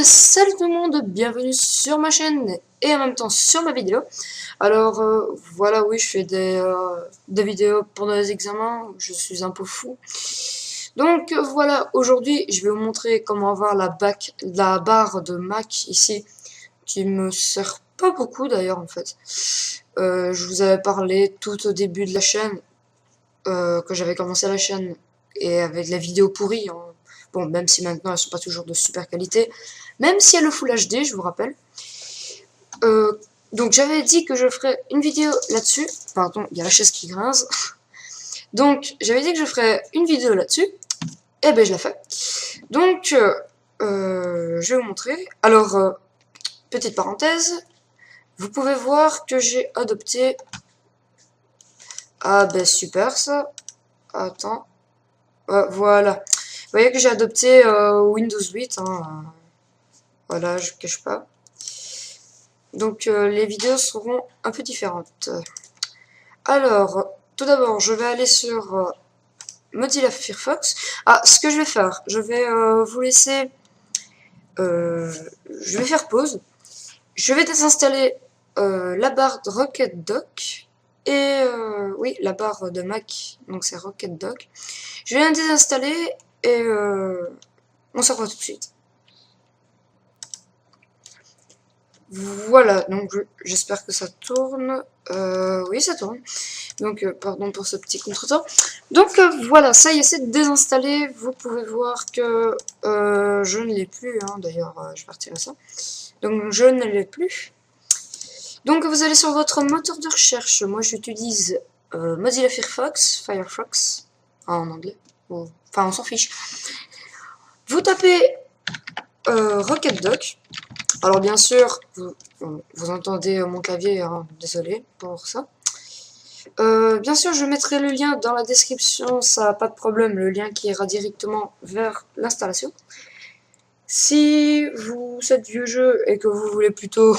Salut tout le monde, bienvenue sur ma chaîne et en même temps sur ma vidéo. Alors voilà, oui, je fais des vidéos pendant les examens, je suis un peu fou. Donc voilà, aujourd'hui je vais vous montrer comment avoir la barre de Mac ici, qui me sert pas beaucoup d'ailleurs en fait. Je vous avais parlé tout au début de la chaîne, que j'avais commencé la chaîne, et avec la vidéo pourrie, hein. Bon, même si maintenant elles sont pas toujours de super qualité, même si elle le Full HD, je vous rappelle. Donc j'avais dit que je ferais une vidéo là-dessus. Pardon, il y a la chaise qui grince. Donc j'avais dit que je ferais une vidéo là-dessus. Et ben je la fais. Donc je vais vous montrer. Alors, petite parenthèse, vous pouvez voir que j'ai adopté... Ah ben super ça. Attends. Voilà. Vous voyez que j'ai adopté Windows 8. Hein. Voilà, je cache pas. Donc les vidéos seront un peu différentes. Alors, tout d'abord, je vais aller sur Mozilla Firefox. Ah, ce que je vais faire, je vais vous laisser... je vais faire pause. Je vais désinstaller la barre de RocketDock. Et oui, la barre de Mac, donc c'est RocketDock. Je vais la désinstaller et on se revoit tout de suite. Voilà, donc j'espère que ça tourne. Oui, ça tourne. Donc, pardon pour ce petit contretemps. Donc, voilà, ça y est, c'est désinstallé. Vous pouvez voir que je ne l'ai plus. Hein, d'ailleurs, je vais retirer ça. Donc, je ne l'ai plus. Donc, vous allez sur votre moteur de recherche. Moi, j'utilise Mozilla Firefox, en anglais. Enfin, on s'en fiche. Vous tapez RocketDock. Alors bien sûr, vous entendez mon clavier, hein, désolé pour ça. Bien sûr, je mettrai le lien dans la description, ça n'a pas de problème, le lien qui ira directement vers l'installation. Si vous êtes vieux jeu et que vous voulez plutôt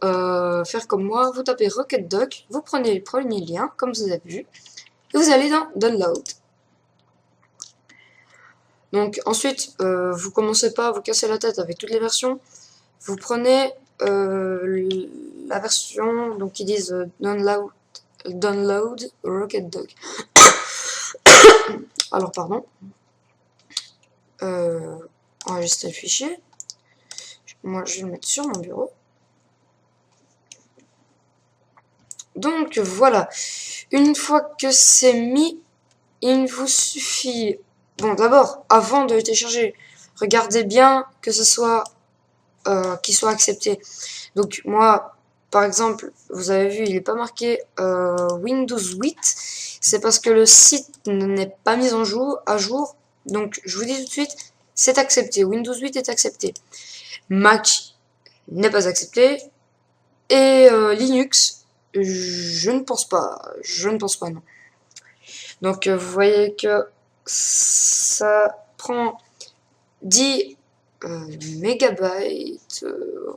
faire comme moi, vous tapez RocketDock, vous prenez le premier lien, comme vous avez vu, et vous allez dans Download. Donc ensuite, vous commencez pas à vous casser la tête avec toutes les versions. Vous prenez la version donc qui disent download RocketDock. Alors pardon. Enregistrer le fichier. Moi je vais le mettre sur mon bureau. Donc voilà. Une fois que c'est mis, il vous suffit. Bon, d'abord, avant de le télécharger, regardez bien que ce soit qu'il soit accepté. Donc moi, par exemple, vous avez vu, il n'est pas marqué Windows 8. C'est parce que le site n'est pas mis à jour. Donc je vous dis tout de suite, c'est accepté. Windows 8 est accepté. Mac n'est pas accepté. Et Linux, je ne pense pas. Je ne pense pas, non. Donc vous voyez que ça prend 10 mégabytes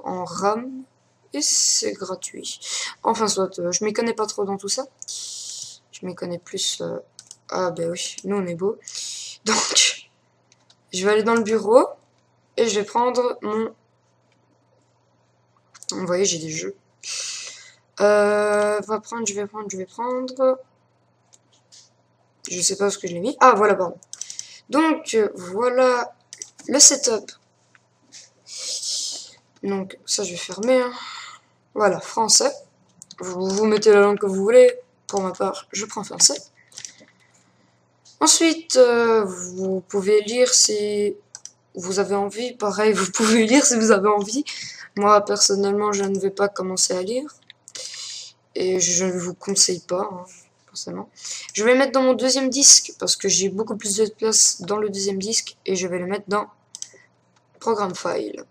en RAM et c'est gratuit. Enfin soit, je m'y connais pas trop dans tout ça. Je m'y connais plus. Ah ben oui, nous on est beau. Donc je vais aller dans le bureau et je vais prendre mon... Vous voyez, j'ai des jeux. Je vais prendre. Je sais pas où ce que je l'ai mis. Ah voilà, pardon. Donc voilà le setup. Donc ça je vais fermer. Hein. Voilà, français. Vous mettez la langue que vous voulez. Pour ma part, je prends français. Ensuite, vous pouvez lire si vous avez envie. Pareil, vous pouvez lire si vous avez envie. Moi, personnellement, je ne vais pas commencer à lire. Et je ne vous conseille pas, hein, forcément. Je vais le mettre dans mon deuxième disque, parce que j'ai beaucoup plus de place dans le deuxième disque. Et je vais le mettre dans Programme File.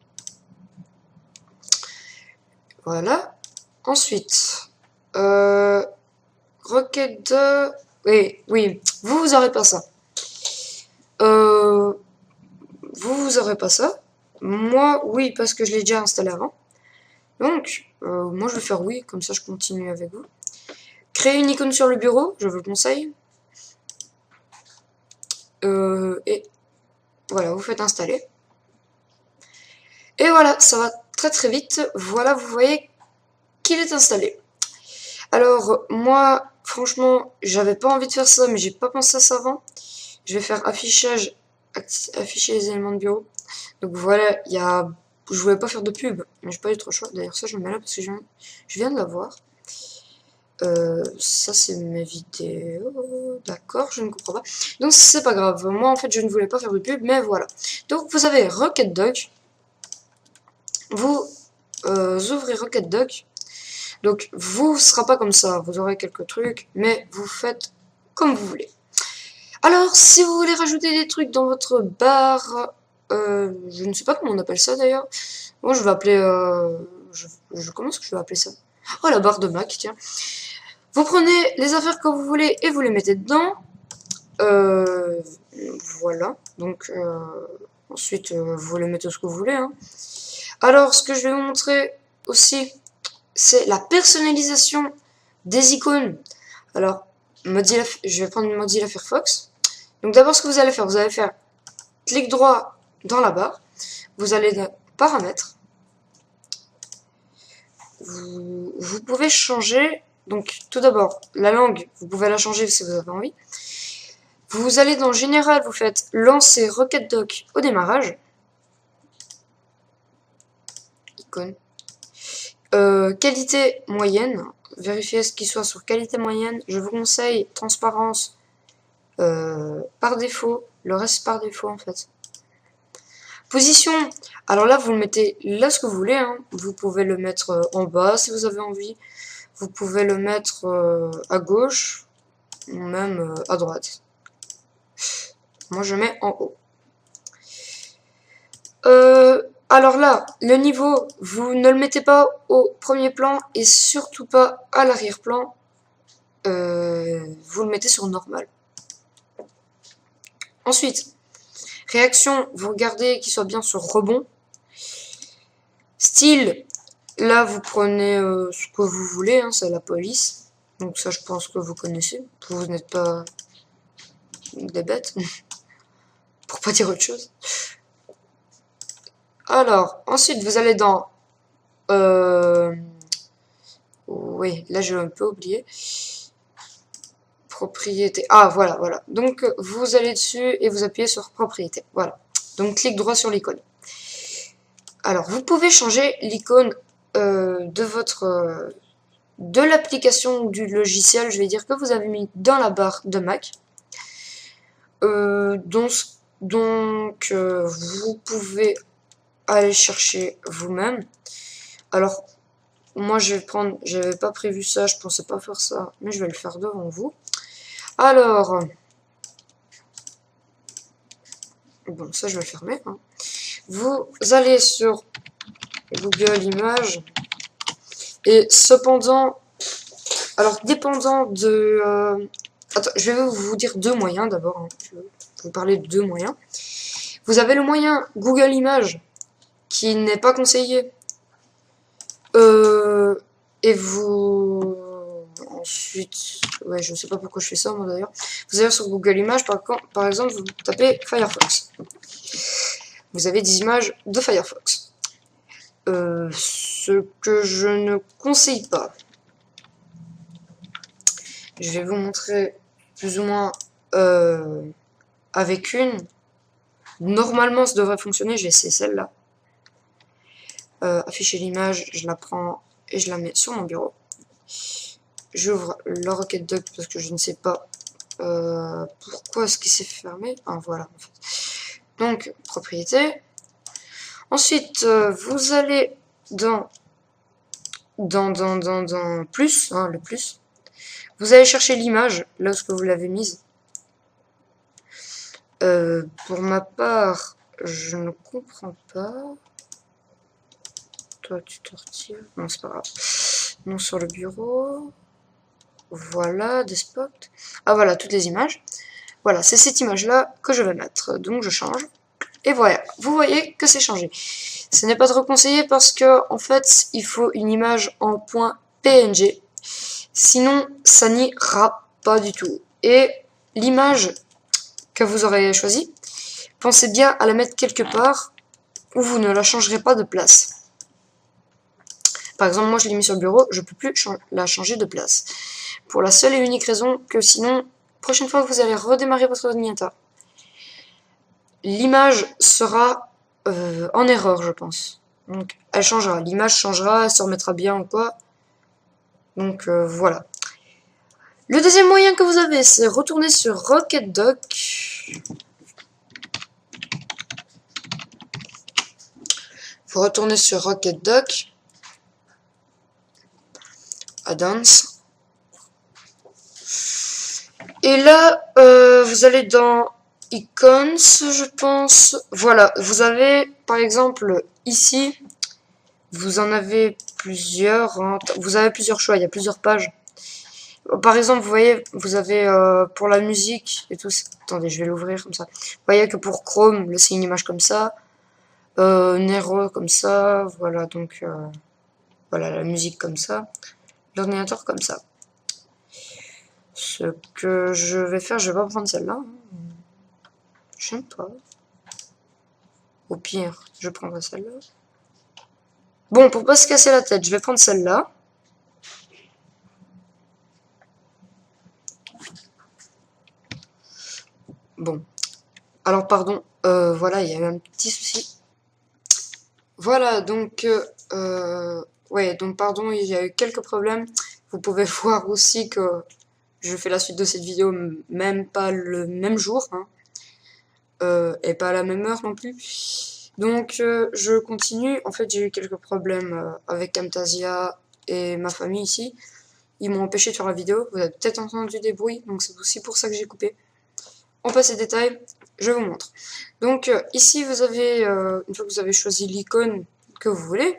Voilà. Ensuite, Rocket... Oui, vous aurez pas ça. Vous aurez pas ça. Moi, oui, parce que je l'ai déjà installé avant. Donc, moi je vais faire oui, comme ça je continue avec vous. Créer une icône sur le bureau, je vous le conseille. Et voilà, vous faites installer. Et voilà, ça va très très vite. Voilà, vous voyez qu'il est installé. Alors, moi, franchement, j'avais pas envie de faire ça, mais j'ai pas pensé à ça avant. Je vais faire affichage, afficher les éléments de bureau. Donc voilà, je voulais pas faire de pub, mais j'ai pas eu trop le choix. D'ailleurs, ça, je le mets là parce que je viens de la voir. Ça, c'est mes vidéos. D'accord, je ne comprends pas. Donc, c'est pas grave. Moi, en fait, je ne voulais pas faire de pub, mais voilà. Donc, vous avez Rocket Dock. Vous ouvrez Rocket Dock. Donc, vous ne sera pas comme ça. Vous aurez quelques trucs, mais vous faites comme vous voulez. Alors, si vous voulez rajouter des trucs dans votre barre, je ne sais pas comment on appelle ça d'ailleurs. Moi, je vais appeler, comment est-ce que je vais appeler ça? Oh, la barre de Mac, tiens. Vous prenez les affaires que vous voulez et vous les mettez dedans. Voilà. Donc, ensuite, vous les mettez ce que vous voulez. Hein. Alors, ce que je vais vous montrer aussi, c'est la personnalisation des icônes. Alors, je vais prendre Mozilla Firefox. Donc d'abord, ce que vous allez faire clic droit dans la barre. Vous allez dans Paramètres. Vous pouvez changer. Donc tout d'abord, la langue, vous pouvez la changer si vous avez envie. Vous allez dans Général, vous faites Lancer Rocket Dock au démarrage. Icône. Qualité moyenne. Vérifiez ce qu'il soit sur qualité moyenne. Je vous conseille transparence par défaut. Le reste par défaut en fait. Position. Alors là, vous le mettez là ce que vous voulez. Hein. Vous pouvez le mettre en bas si vous avez envie. Vous pouvez le mettre à gauche ou même à droite. Moi, je mets en haut. Alors là, le niveau, vous ne le mettez pas au premier plan et surtout pas à l'arrière-plan. Vous le mettez sur normal. Ensuite, réaction, vous regardez qu'il soit bien sur rebond. Style, là vous prenez ce que vous voulez, hein, c'est la police. Donc ça je pense que vous connaissez. Vous n'êtes pas des bêtes. Pour pas dire autre chose. Alors, ensuite vous allez dans... Oui, là j'ai un peu oublié. Propriété. Ah voilà, voilà. Donc vous allez dessus et vous appuyez sur propriété. Voilà. Donc clic droit sur l'icône. Alors vous pouvez changer l'icône de l'application du logiciel, je vais dire que vous avez mis dans la barre de Mac. Donc vous pouvez aller chercher vous-même. Alors moi je vais prendre, j'avais pas prévu ça, je pensais pas faire ça, mais je vais le faire devant vous. Alors, bon, ça je vais le fermer. Hein. Vous allez sur Google Images et cependant, alors dépendant de... attends, je vais vous dire deux moyens d'abord. Hein. Je vais vous parler de deux moyens. Vous avez le moyen Google Images qui n'est pas conseillé. Et vous... Ensuite, ouais, je sais pas pourquoi je fais ça moi d'ailleurs. Vous allez sur Google Images, par exemple, vous tapez Firefox. Vous avez des images de Firefox. Ce que je ne conseille pas. Je vais vous montrer plus ou moins avec une. Normalement, ça devrait fonctionner. Je vais essayer celle-là. Afficher l'image, je la prends et je la mets sur mon bureau. J'ouvre le Rocket Dock parce que je ne sais pas pourquoi est-ce qu'il s'est fermé. Ah voilà. En fait. Donc propriété. Ensuite vous allez dans plus, hein, le plus. Vous allez chercher l'image là où vous l'avez mise. Pour ma part, je ne comprends pas. Toi tu te retires. Non c'est pas grave. Non sur le bureau. Voilà, des spots. Ah voilà, toutes les images. Voilà, c'est cette image-là que je vais mettre. Donc je change. Et voilà, vous voyez que c'est changé. Ce n'est pas trop conseillé parce que, en fait, il faut une image en .png. Sinon, ça n'ira pas du tout. Et l'image que vous aurez choisie, pensez bien à la mettre quelque part. où vous ne la changerez pas de place. Par exemple, moi je l'ai mis sur le bureau, je ne peux plus la changer de place. Pour la seule et unique raison que sinon, prochaine fois que vous allez redémarrer votre ordinateur, l'image sera en erreur, je pense. Donc elle changera, l'image changera, elle se remettra bien ou quoi. Donc voilà. Le deuxième moyen que vous avez, c'est retourner sur RocketDock. Vous retournez sur RocketDock. Add-ons. Et là, vous allez dans Icons, je pense. Voilà, vous avez, par exemple, ici, vous en avez plusieurs. Hein. Vous avez plusieurs choix, il y a plusieurs pages. Par exemple, vous voyez, vous avez pour la musique et tout. Attendez, je vais l'ouvrir comme ça. Vous voyez que pour Chrome, c'est une image comme ça. Nero comme ça. Voilà, donc voilà la musique comme ça. L'ordinateur comme ça. Ce que je vais faire, je vais pas prendre celle-là. J'aime pas. Au pire, je prendrai celle-là. Bon, pour pas se casser la tête, je vais prendre celle-là. Bon. Alors, pardon. Voilà, il y a eu un petit souci. Voilà, donc... ouais, donc pardon, il y a eu quelques problèmes. Vous pouvez voir aussi que je fais la suite de cette vidéo même pas le même jour. Hein. Et pas à la même heure non plus. Donc, je continue. En fait, j'ai eu quelques problèmes avec Camtasia et ma famille ici. Ils m'ont empêché de faire la vidéo. Vous avez peut-être entendu des bruits, donc c'est aussi pour ça que j'ai coupé. On passe aux détails, je vous montre. Donc, ici, vous avez, une fois que vous avez choisi l'icône que vous voulez,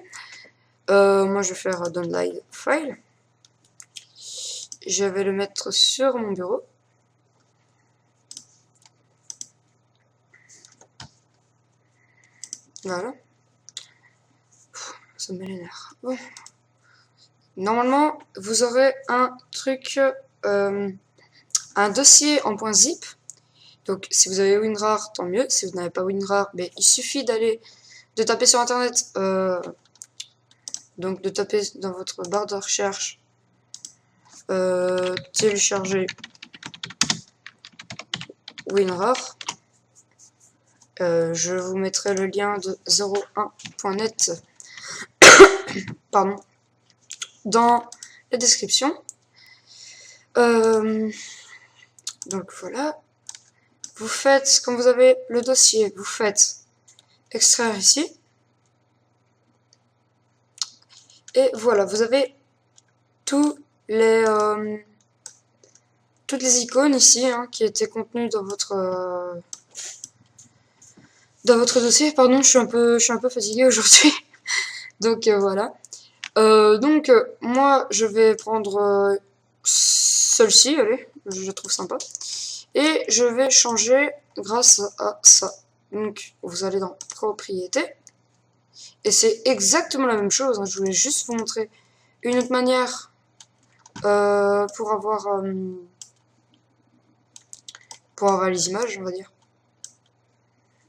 moi, je vais faire Download File. Je vais le mettre sur mon bureau. Voilà. Ça me met les nerfs. Bon. Normalement, vous aurez un truc, un dossier en .zip. Donc, si vous avez WinRAR, tant mieux. Si vous n'avez pas WinRAR, ben, il suffit de taper sur Internet. Donc, de taper dans votre barre de recherche, télécharger WinRAR. Je vous mettrai le lien de 01.net pardon, dans la description. Donc voilà. Vous faites, quand vous avez le dossier, vous faites extraire ici. Et voilà, vous avez toutes les icônes ici hein, qui étaient contenues dans votre dossier. Pardon, je suis un peu fatiguée aujourd'hui. Donc voilà. Donc moi je vais prendre celle-ci, allez, je la trouve sympa. Et je vais changer grâce à ça. Donc vous allez dans propriétés. Et c'est exactement la même chose. Hein. Je voulais juste vous montrer une autre manière pour avoir les images, on va dire.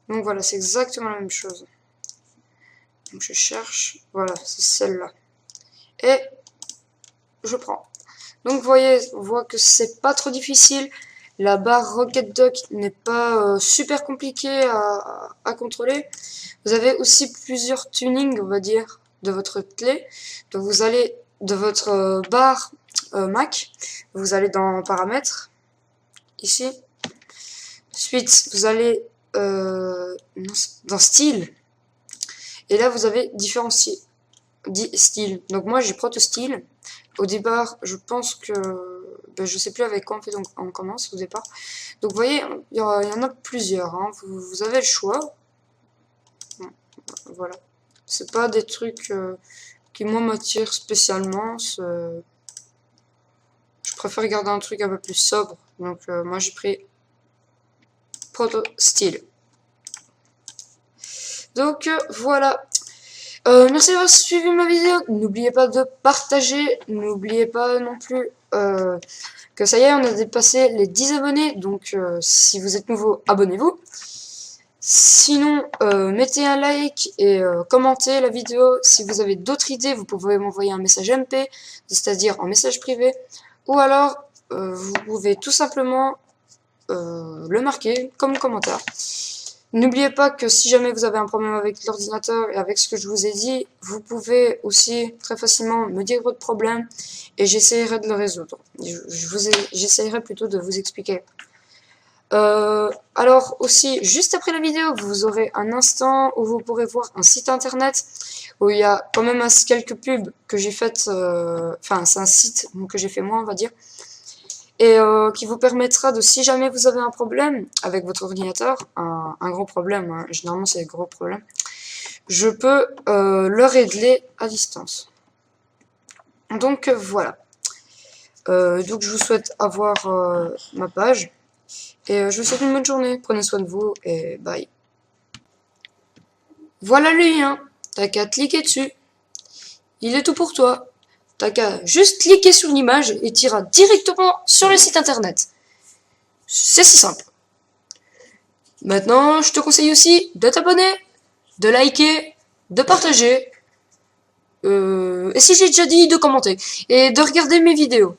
Donc voilà, c'est exactement la même chose. Donc je cherche, voilà, c'est celle-là. Et je prends. Donc vous voyez, on voit que c'est pas trop difficile. La barre RocketDock n'est pas super compliquée à contrôler. Vous avez aussi plusieurs tunings, on va dire, de votre clé. Donc vous allez de votre barre Mac, vous allez dans paramètres, ici. Ensuite, vous allez dans style. Et là, vous avez différents styles. Donc moi, j'ai Proto Style. Au départ, je pense que... Ben, je sais plus avec quoi on commence au départ. Donc vous voyez, il y en a plusieurs. Hein. Vous avez le choix. Bon, voilà. C'est pas des trucs qui moi m'attirent spécialement. Je préfère garder un truc un peu plus sobre. Donc moi j'ai pris Proto Style. Donc voilà. Merci d'avoir suivi ma vidéo. N'oubliez pas de partager. N'oubliez pas non plus que ça y est, on a dépassé les 10 abonnés. Donc si vous êtes nouveau, abonnez-vous. Sinon, mettez un like et commentez la vidéo. Si vous avez d'autres idées, vous pouvez m'envoyer un message MP, c'est-à-dire en message privé. Ou alors, vous pouvez tout simplement le marquer comme commentaire. N'oubliez pas que si jamais vous avez un problème avec l'ordinateur et avec ce que je vous ai dit, vous pouvez aussi très facilement me dire votre problème et j'essaierai de le résoudre. J'essaierai plutôt de vous expliquer. Alors aussi, juste après la vidéo, vous aurez un instant où vous pourrez voir un site internet où il y a quand même quelques pubs que j'ai faites, enfin c'est un site que j'ai fait moi on va dire, et qui vous permettra de, si jamais vous avez un problème avec votre ordinateur, un gros problème, hein, généralement c'est des gros problèmes, je peux le régler à distance. Donc voilà. Donc je vous souhaite avoir ma page. Et je vous souhaite une bonne journée. Prenez soin de vous et bye. Voilà le lien. T'as qu'à cliquer dessus. Il est tout pour toi. T'as qu'à juste cliquer sur l'image et t'iras directement sur le site internet. C'est si simple. Maintenant, je te conseille aussi de t'abonner, de liker, de partager. Et si j'ai déjà dit, de commenter. Et de regarder mes vidéos.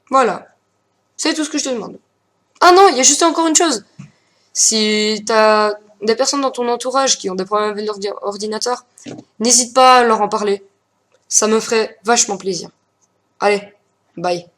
Voilà. C'est tout ce que je te demande. Ah non, il y a juste encore une chose. Si t'as des personnes dans ton entourage qui ont des problèmes avec leur ordinateur, n'hésite pas à leur en parler. Ça me ferait vachement plaisir. Allez, bye.